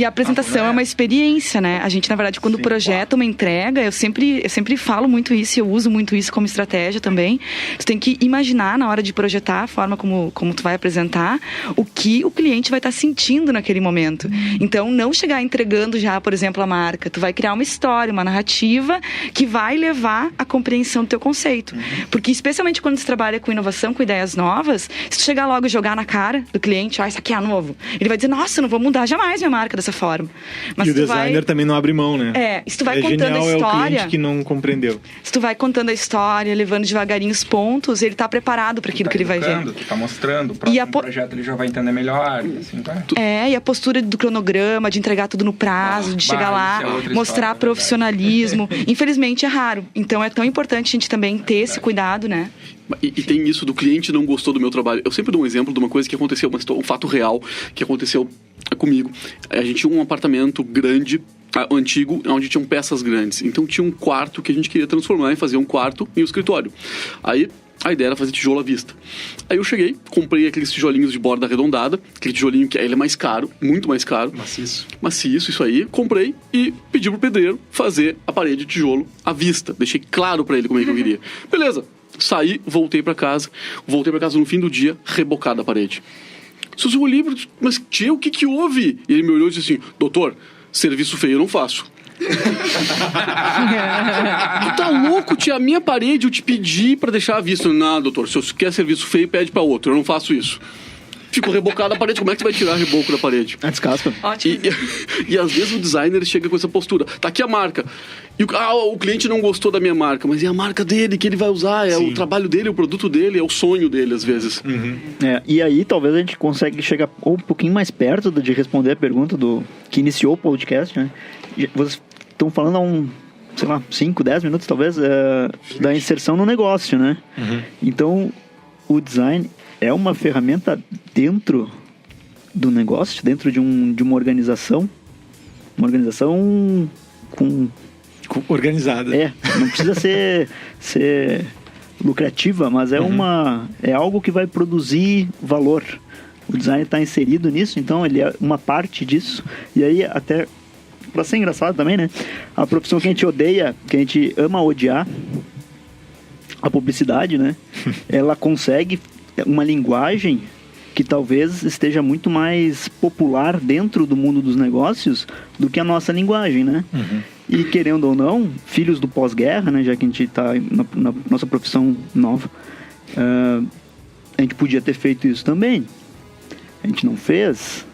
apresentação é uma experiência, né? A gente, na verdade, quando projeta uma entrega, eu sempre falo muito isso e eu uso muito isso como estratégia também. Tu tem que imaginar na hora de projetar a forma como tu vai apresentar, o que o cliente vai estar sentindo naquele momento. Então, não chegar entregando já, por exemplo, a marca. Tu vai criar uma história, uma narrativa que vai levar à compreensão do teu conceito. Porque, especialmente quando se trabalha com inovação, com ideias novas, se tu chegar logo e jogar na cara do cliente, isso aqui é novo, ele vai dizer, nossa, eu não vou mudar jamais minha marca dessa forma. Mas e o designer também não abre mão, né? Se tu vai contando genial, a história... É o cliente que não compreendeu. Se tu vai contando a história, levando devagarinho os pontos, ele tá preparado para aquilo que ele vai ver. Tu tá mostrando, o próximo projeto ele já vai entender melhor. Assim, tá? E a postura do cronograma, de entregar tudo no prazo, de chegar lá, mostrar profissionalismo. Infelizmente é raro. Então é tão importante a gente também ter esse cuidado, né? E tem isso do cliente não gostou do meu trabalho. Eu sempre dou um exemplo de uma coisa que aconteceu, um fato real que aconteceu comigo. A gente tinha um apartamento grande, antigo, onde tinham peças grandes. Então tinha um quarto que a gente queria transformar e fazer um quarto em um escritório. Aí a ideia era fazer tijolo à vista. Aí eu cheguei, comprei aqueles tijolinhos de borda arredondada, aquele tijolinho que ele é mais caro, muito mais caro. Maciço, isso aí. Comprei e pedi pro pedreiro fazer a parede de tijolo à vista. Deixei claro pra ele como é que eu queria. Beleza. Saí, voltei pra casa no fim do dia, rebocada a parede. Se eu olhei, mas tia, o que houve? E ele me olhou e disse assim, doutor, serviço feio eu não faço. Tu tá louco, tia? A minha parede eu te pedi pra deixar à vista. Não, doutor, se você quer serviço feio, pede pra outro, eu não faço isso. Ficou rebocada a parede, como é que você vai tirar reboco da parede? Descasca. Ótimo. E às vezes o designer chega com essa postura. Tá aqui a marca. E o cliente não gostou da minha marca, mas é a marca dele que ele vai usar, é o trabalho dele, é o produto dele, é o sonho dele, às vezes. E aí talvez a gente consiga chegar um pouquinho mais perto de responder a pergunta que iniciou o podcast, né? Vocês estão falando há 5, 10 minutos talvez, da inserção no negócio, né? Então, o design é uma ferramenta dentro do negócio, dentro de uma organização. Uma organização organizada. Não precisa ser lucrativa, mas é algo que vai produzir valor. O design está inserido nisso, então ele é uma parte disso. E aí, até para ser engraçado também, né? A profissão que a gente odeia, que a gente ama odiar, a publicidade, né? Ela consegue uma linguagem que talvez esteja muito mais popular dentro do mundo dos negócios do que a nossa linguagem, né? E querendo ou não, filhos do pós-guerra, né? Já que a gente está na nossa profissão nova, a gente podia ter feito isso também. A gente não fez.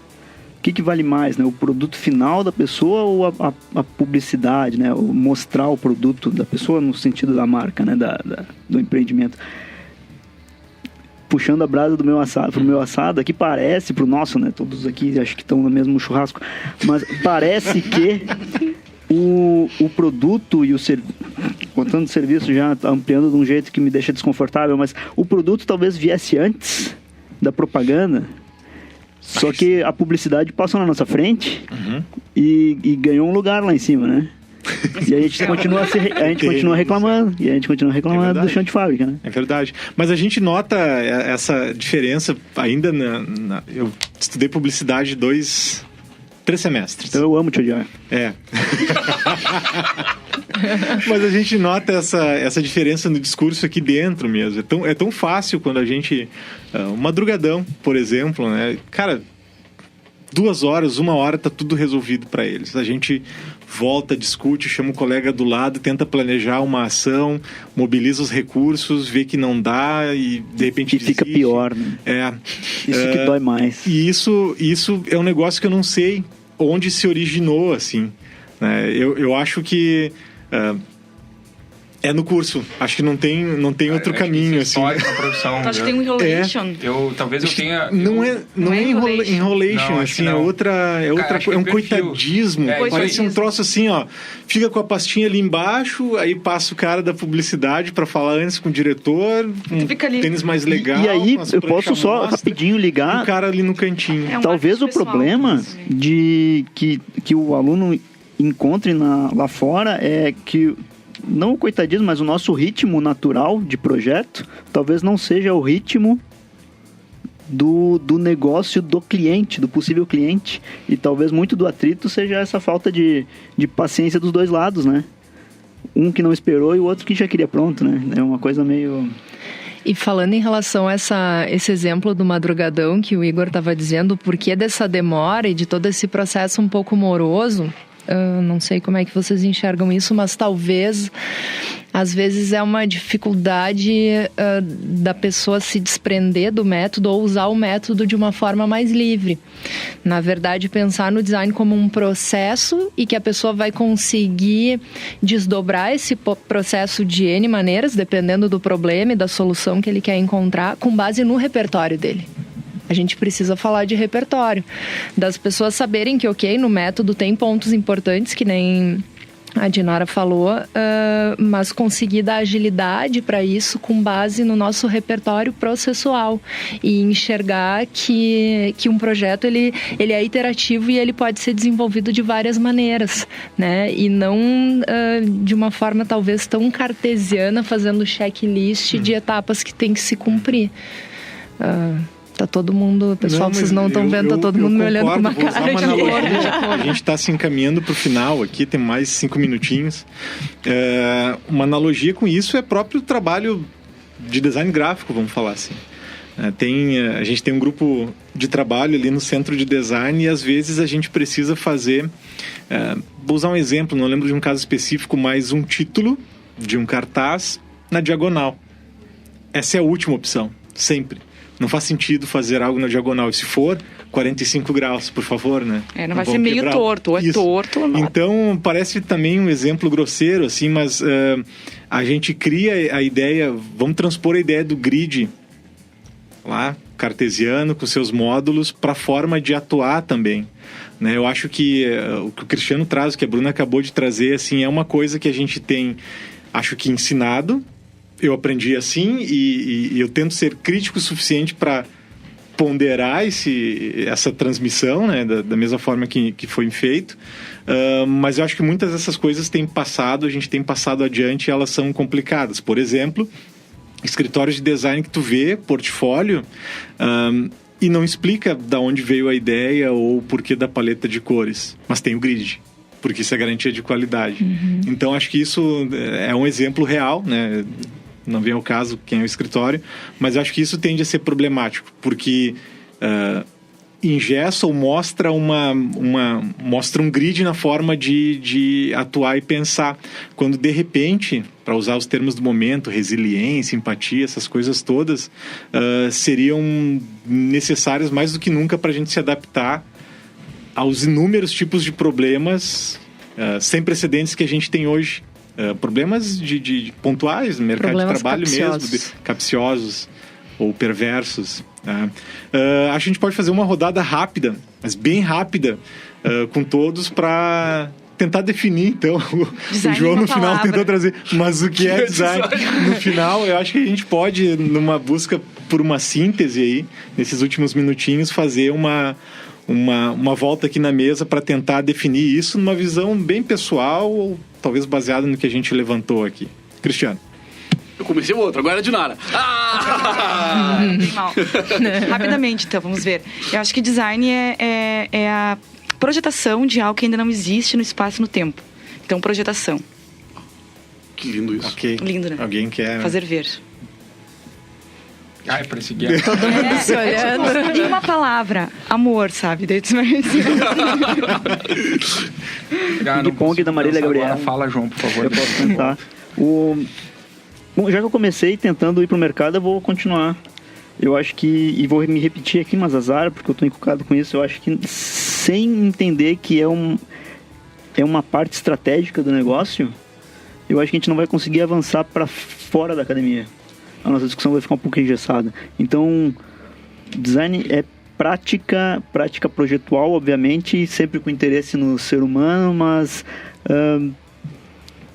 O que vale mais, né? O produto final da pessoa ou a publicidade, né? O mostrar o produto da pessoa no sentido da marca, né? Do empreendimento. Puxando a brasa do meu assado, pro meu assado, aqui parece, pro nosso, né? Todos aqui acho que estão no mesmo churrasco, mas parece que o produto e o serviço, contando o serviço já tá ampliando de um jeito que me deixa desconfortável, mas o produto talvez viesse antes da propaganda, só que a publicidade passou na nossa frente e ganhou um lugar lá em cima, né? E a gente continua reclamando. E a gente continua reclamando do chão de fábrica, né? É verdade. Mas a gente nota essa diferença ainda eu estudei publicidade 3 semestres. Então eu amo te odiar. Mas a gente nota essa diferença no discurso aqui dentro mesmo. É tão fácil quando a gente... um madrugadão, por exemplo, né? Cara, 2 horas, 1 hora, tá tudo resolvido para eles. A gente volta, discute, chama o colega do lado, tenta planejar uma ação, mobiliza os recursos, vê que não dá e de repente desiste. Fica pior, né? Isso que dói mais. E isso é um negócio que eu não sei onde se originou, assim. Né? Eu acho que... é no curso. Acho que não tem outro caminho, assim. Acho que tem um enrolation. Talvez eu tenha... Não é enrolation, assim. É outra coisa. É um coitadismo. Parece um troço assim, ó. Fica com a pastinha ali embaixo, aí passa o cara da publicidade pra falar antes com o diretor. Fica ali. Tênis mais legal. E aí, eu posso só rapidinho ligar... O cara ali no cantinho. Talvez o problema de que o aluno encontre lá fora é que... Não o coitadismo, mas o nosso ritmo natural de projeto talvez não seja o ritmo do negócio do cliente, do possível cliente. E talvez muito do atrito seja essa falta de paciência dos dois lados, né? Um que não esperou e o outro que já queria pronto, né? É uma coisa meio... E falando em relação a esse exemplo do madrugadão que o Igor estava dizendo, o porquê dessa demora e de todo esse processo um pouco moroso... não sei como é que vocês enxergam isso, mas talvez, às vezes, é uma dificuldade da pessoa se desprender do método ou usar o método de uma forma mais livre. Na verdade, pensar no design como um processo e que a pessoa vai conseguir desdobrar esse processo de N maneiras, dependendo do problema e da solução que ele quer encontrar, com base no repertório dele. A gente precisa falar de repertório, das pessoas saberem que, ok, no método tem pontos importantes, que nem a Dinara falou, mas conseguir dar agilidade para isso com base no nosso repertório processual e enxergar que um projeto ele é iterativo e ele pode ser desenvolvido de várias maneiras, né? E não de uma forma talvez tão cartesiana, fazendo checklist de etapas que tem que se cumprir. Tá todo mundo... Pessoal, vocês não estão vendo, tá todo mundo me olhando com uma cara de A gente está se encaminhando para o final aqui, tem mais 5 minutinhos. Uma analogia com isso é próprio trabalho de design gráfico, vamos falar assim. A gente tem um grupo de trabalho ali no centro de design e às vezes a gente precisa fazer... vou usar um exemplo, não lembro de um caso específico, mas um título de um cartaz na diagonal. Essa é a última opção, sempre. Não faz sentido fazer algo na diagonal. E se for, 45 graus, por favor, né? Não vai ser meio torto, ou é torto ou não. Então, parece também um exemplo grosseiro, assim, mas a gente cria a ideia, vamos transpor a ideia do grid lá, cartesiano, com seus módulos, para a forma de atuar também. Né? Eu acho que o que o Cristiano traz, o que a Bruna acabou de trazer, assim, é uma coisa que a gente tem, acho que ensinado. Eu aprendi assim e eu tento ser crítico o suficiente para ponderar essa transmissão, né, da mesma forma que foi feito. Mas eu acho que muitas dessas coisas a gente tem passado adiante e elas são complicadas. Por exemplo, escritórios de design que tu vê, portfólio, e não explica de onde veio a ideia ou o porquê da paleta de cores, mas tem o grid, porque isso é garantia de qualidade. Então, acho que isso é um exemplo real, né? Não vem ao caso quem é o escritório, mas acho que isso tende a ser problemático, porque ingessa ou mostra mostra um grid na forma de atuar e pensar, quando de repente, para usar os termos do momento, resiliência, empatia, essas coisas todas, seriam necessárias mais do que nunca para a gente se adaptar aos inúmeros tipos de problemas sem precedentes que a gente tem hoje. Problemas de pontuais no mercado de trabalho capciosos. mesmo, capciosos ou perversos. Acho que a gente pode fazer uma rodada rápida, mas bem rápida, com todos para tentar definir, então. O João no final tentou trazer, mas o que é design? No final, eu acho que a gente pode, numa busca por uma síntese aí, nesses últimos minutinhos, fazer uma volta aqui na mesa para tentar definir isso numa visão bem pessoal ou talvez baseada no que a gente levantou aqui. Cristiano. Eu comecei o outro, agora é a Dinara. Bem mal. Rapidamente, então, vamos ver. Eu acho que design é a projetação de algo que ainda não existe no espaço e no tempo. Então, projetação. Que lindo isso. Ok. Lindo, né? Alguém quer... Fazer ver. Ai, pra seguir. Todo mundo se olhando. E uma palavra, amor, sabe? Daí tu vai Ping-pong da Marília Gabriela. Fala, João, por favor. Eu posso tentar. Bom, já que eu comecei tentando ir pro mercado, eu vou continuar. Eu acho que, e vou me repetir aqui, mas azar, porque eu tô encucado com isso, eu acho que sem entender que é uma parte estratégica do negócio, eu acho que a gente não vai conseguir avançar para fora da academia. A nossa discussão vai ficar um pouco engessada. Então, design é prática projetual, obviamente, sempre com interesse no ser humano, mas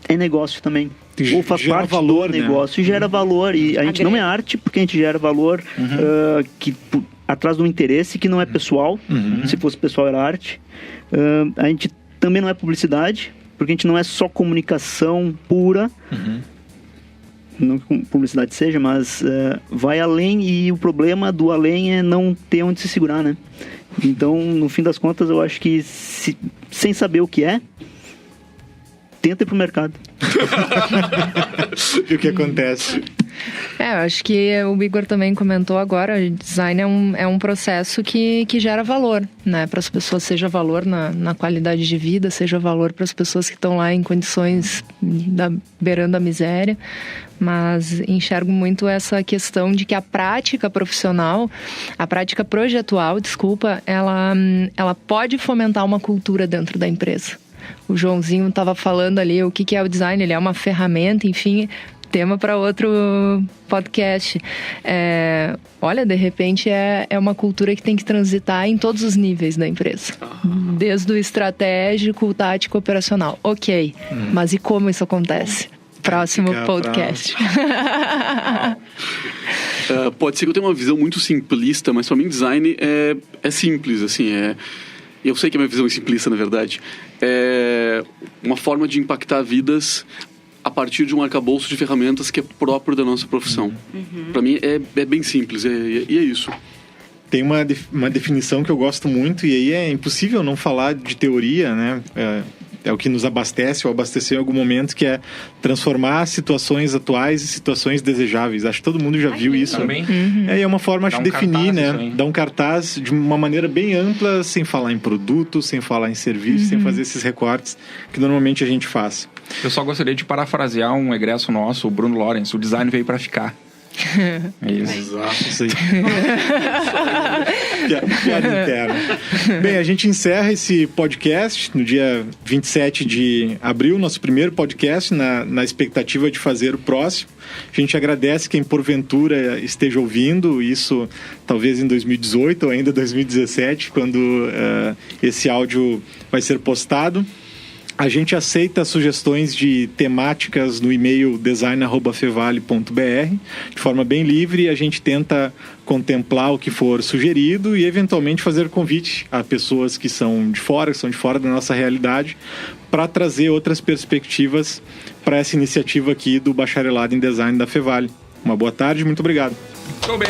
é negócio também. Ou faz parte valor, do negócio, né? E gera valor. E a gente não é arte, porque a gente gera valor atrás de um interesse que não é pessoal. Se fosse pessoal, era arte. A gente também não é publicidade, porque a gente não é só comunicação pura. Não que publicidade seja, mas vai além, e o problema do além é não ter onde se segurar, né? Então, no fim das contas, eu acho que sem saber o que é, tenta ir pro mercado. E o que acontece? Eu acho que o Igor também comentou agora, design é um processo que gera valor, né? Para as pessoas, seja valor na qualidade de vida, seja valor para as pessoas que estão lá em condições beirando a miséria. Mas enxergo muito essa questão de que a prática profissional, a prática projetual, ela pode fomentar uma cultura dentro da empresa. O Joãozinho estava falando ali o que é o design, ele é uma ferramenta, enfim, tema para outro podcast. Olha, de repente é uma cultura que tem que transitar em todos os níveis da empresa. Desde o estratégico, o tático, operacional. Ok, mas e como isso acontece? Próximo podcast. Pode ser que eu tenha uma visão muito simplista, mas para mim design é simples, assim, eu sei que a minha visão é simplista, na verdade. É uma forma de impactar vidas a partir de um arcabouço de ferramentas que é próprio da nossa profissão. Para mim é bem simples, e é isso. Tem uma definição que eu gosto muito, e aí é impossível não falar de teoria, né? É o que nos abastece ou abasteceu em algum momento, que é transformar situações atuais em situações desejáveis. Acho que todo mundo já viu isso. Também. É uma forma de definir, né? Dar um cartaz de uma maneira bem ampla, sem falar em produto, sem falar em serviço, sem fazer esses recortes que normalmente a gente faz. Eu só gostaria de parafrasear um egresso nosso, o Bruno Lawrence: o design veio para ficar. É isso. Exato, isso aí. Piada interna. Bem, a gente encerra esse podcast no dia 27 de abril, nosso primeiro podcast, na expectativa de fazer o próximo. A gente agradece quem porventura esteja ouvindo isso, talvez em 2018 ou ainda 2017, quando esse áudio vai ser postado. A gente aceita sugestões de temáticas no e-mail design@fevale.br de forma bem livre. A gente tenta contemplar o que for sugerido e eventualmente fazer convite a pessoas que são de fora da nossa realidade, para trazer outras perspectivas para essa iniciativa aqui do Bacharelado em Design da Fevale. Uma boa tarde, muito obrigado. Tô bem.